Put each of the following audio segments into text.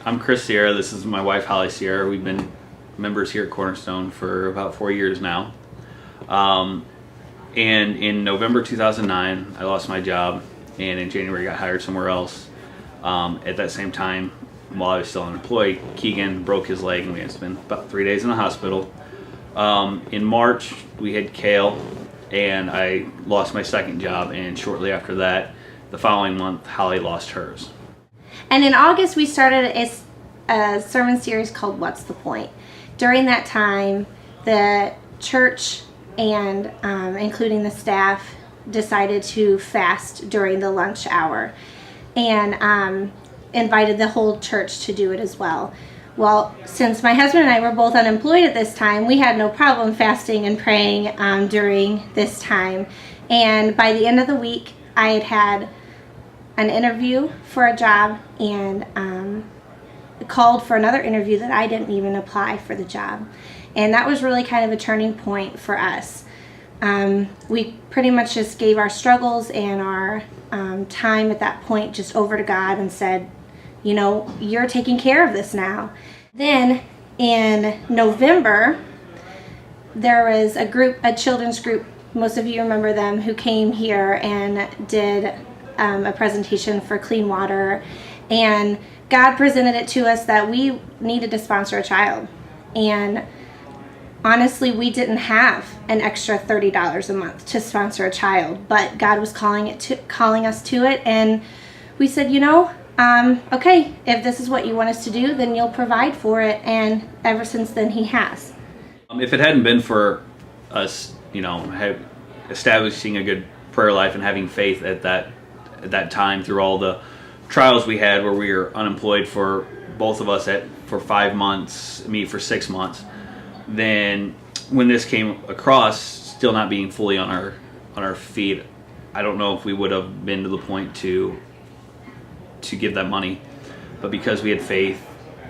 I'm Chris Sierra. This is my wife, Holley Sierra. We've been members here at Cornerstone for about 4 years now. And in November 2009, I lost my job, and in January got hired somewhere else. At that same time, while I was still unemployed, Keegan broke his leg, and we had to spend about 3 days in the hospital. In March, we had Kale, and I lost my second job, and shortly after that, the following month, Holley lost hers. And in August, we started a sermon series called What's the Point? During that time, the church and including the staff decided to fast during the lunch hour and invited the whole church to do it as well. Well, since my husband and I were both unemployed at this time, we had no problem fasting and praying during this time. And by the end of the week, I had an interview for a job and called for another interview that I didn't even apply for the job. And that was really kind of a turning point for us. We pretty much just gave our struggles and our time at that point just over to God and said, you know, you're taking care of this now. Then in November, there was a children's group, most of you remember them, who came here and did a presentation for clean water, and God presented it to us that we needed to sponsor a child. And honestly, we didn't have an extra $30 a month to sponsor a child, but God was calling us to it, and we said, you know, okay, if this is what you want us to do, then you'll provide for it. And ever since then, He has. If it hadn't been for us, you know, establishing a good prayer life and having faith at that time through all the trials we had, where we were unemployed for both of us for 5 months, me for 6 months, then when this came across, still not being fully on our feet, I don't know if we would have been to the point to give that money. But because we had faith,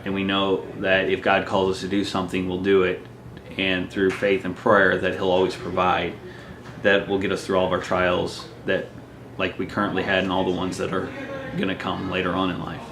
and we know that if God calls us to do something, we'll do it, and through faith and prayer that He'll always provide, that will get us through all of our trials, that like we currently had, and all the ones that are going to come later on in life.